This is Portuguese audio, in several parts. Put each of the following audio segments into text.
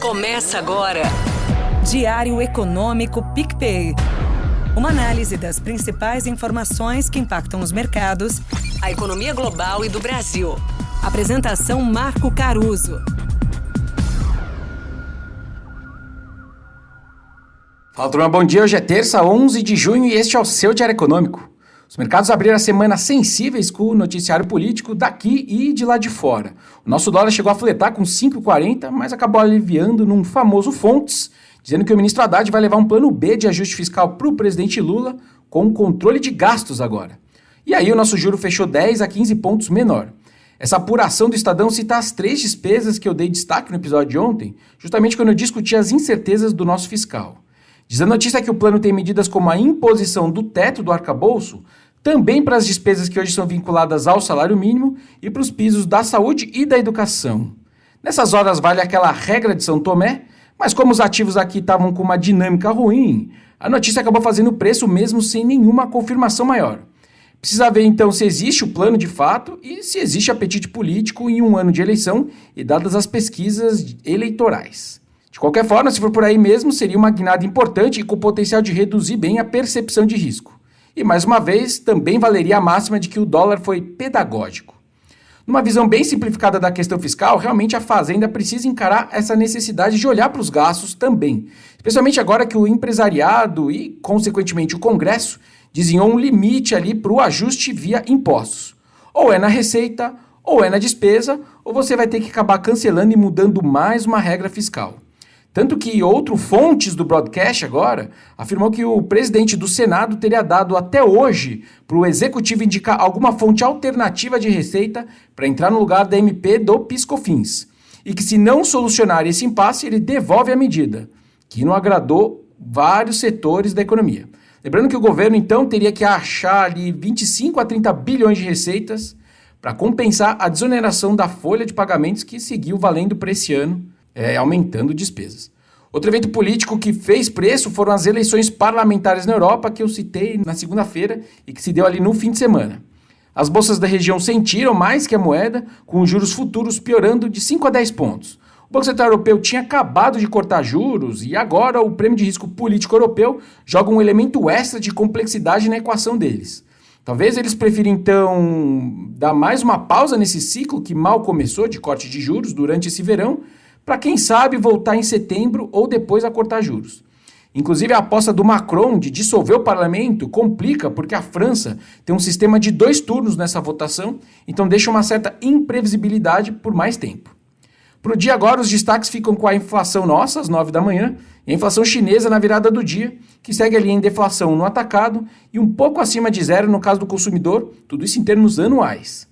Começa agora. Diário Econômico PicPay. Uma análise das principais informações que impactam os mercados, A economia global e do Brasil. Apresentação Marco Caruso. Fala, turma, bom dia. Hoje é terça, 11 de junho e este é o seu Diário Econômico. Os mercados abriram a semana sensíveis com o noticiário político daqui e de lá de fora. O nosso dólar chegou a fletar com 5,40, mas acabou aliviando num famoso Fontes, dizendo que o ministro Haddad vai levar um plano B de ajuste fiscal para o presidente Lula, com controle de gastos agora. E aí o nosso juro fechou 10 a 15 pontos menor. Essa apuração do Estadão cita as 3 despesas que eu dei destaque no episódio de ontem, justamente quando eu discuti as incertezas do nosso fiscal. Diz a notícia que o plano tem medidas como a imposição do teto do arcabouço, também para as despesas que hoje são vinculadas ao salário mínimo e para os pisos da saúde e da educação. Nessas horas vale aquela regra de São Tomé, mas como os ativos aqui estavam com uma dinâmica ruim, a notícia acabou fazendo preço mesmo sem nenhuma confirmação maior. Precisa ver então se existe o plano de fato e se existe apetite político em um ano de eleição e dadas as pesquisas eleitorais. De qualquer forma, se for por aí mesmo, seria uma guinada importante e com potencial de reduzir bem a percepção de risco. E mais uma vez, também valeria a máxima de que o dólar foi pedagógico. Numa visão bem simplificada da questão fiscal, realmente a Fazenda precisa encarar essa necessidade de olhar para os gastos também, especialmente agora que o empresariado e, consequentemente, o Congresso desenhou um limite ali para o ajuste via impostos. Ou é na receita, ou é na despesa, ou você vai ter que acabar cancelando e mudando mais uma regra fiscal. Tanto que outro Fontes do broadcast agora afirmou que o presidente do Senado teria dado até hoje para o executivo indicar alguma fonte alternativa de receita para entrar no lugar da MP do PIS/COFINS. E que se não solucionar esse impasse, ele devolve a medida, que não agradou vários setores da economia. Lembrando que o governo então teria que achar ali 25 a 30 bilhões de receitas para compensar a desoneração da folha de pagamentos que seguiu valendo para esse ano, aumentando despesas. Outro evento político que fez preço foram as eleições parlamentares na Europa, que eu citei na segunda-feira e que se deu ali no fim de semana. As bolsas da região sentiram mais que a moeda, com os juros futuros piorando de 5 a 10 pontos. O Banco Central Europeu tinha acabado de cortar juros e agora o prêmio de risco político europeu joga um elemento extra de complexidade na equação deles. Talvez eles prefiram, então, dar mais uma pausa nesse ciclo que mal começou de corte de juros durante esse verão, para quem sabe voltar em setembro ou depois a cortar juros. Inclusive a aposta do Macron de dissolver o parlamento complica porque a França tem um sistema de 2 turnos nessa votação, então deixa uma certa imprevisibilidade por mais tempo. Para o dia agora, os destaques ficam com a inflação nossa, às 9 da manhã, e a inflação chinesa na virada do dia, que segue ali em deflação no atacado e um pouco acima de zero no caso do consumidor, tudo isso em termos anuais.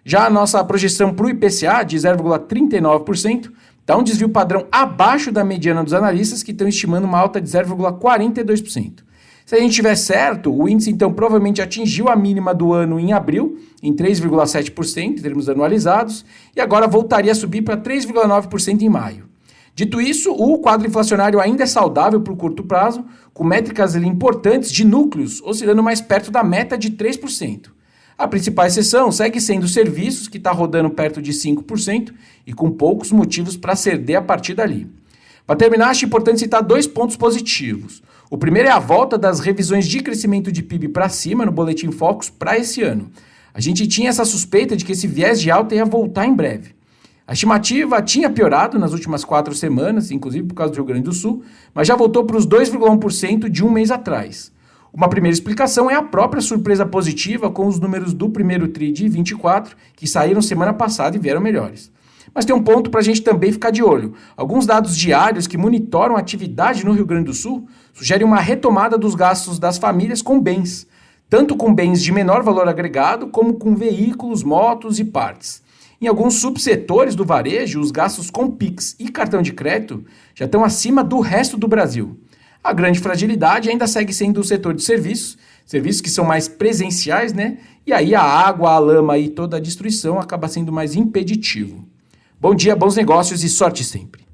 Já a nossa projeção para o IPCA, de 0,39%, dá um desvio padrão abaixo da mediana dos analistas, que estão estimando uma alta de 0,42%. Se a gente tiver certo, o índice então provavelmente atingiu a mínima do ano em abril, em 3,7% em termos anualizados, e agora voltaria a subir para 3,9% em maio. Dito isso, o quadro inflacionário ainda é saudável para o curto prazo, com métricas ali importantes de núcleos oscilando mais perto da meta de 3%. A principal exceção segue sendo os serviços, que está rodando perto de 5% e com poucos motivos para ceder a partir dali. Para terminar, acho importante citar 2 pontos positivos. O primeiro é a volta das revisões de crescimento de PIB para cima no Boletim Focus para esse ano. A gente tinha essa suspeita de que esse viés de alta ia voltar em breve. A estimativa tinha piorado nas últimas 4 semanas, inclusive por causa do Rio Grande do Sul, mas já voltou para os 2,1% de um mês atrás. Uma primeira explicação é a própria surpresa positiva com os números do primeiro TRI de 24, que saíram semana passada e vieram melhores. Mas tem um ponto para a gente também ficar de olho. Alguns dados diários que monitoram a atividade no Rio Grande do Sul sugerem uma retomada dos gastos das famílias com bens, tanto com bens de menor valor agregado, como com veículos, motos e partes. Em alguns subsetores do varejo, os gastos com Pix e cartão de crédito já estão acima do resto do Brasil. A grande fragilidade ainda segue sendo o setor de serviços que são mais presenciais, né? E aí a água, a lama e toda a destruição acaba sendo mais impeditivo. Bom dia, bons negócios e sorte sempre!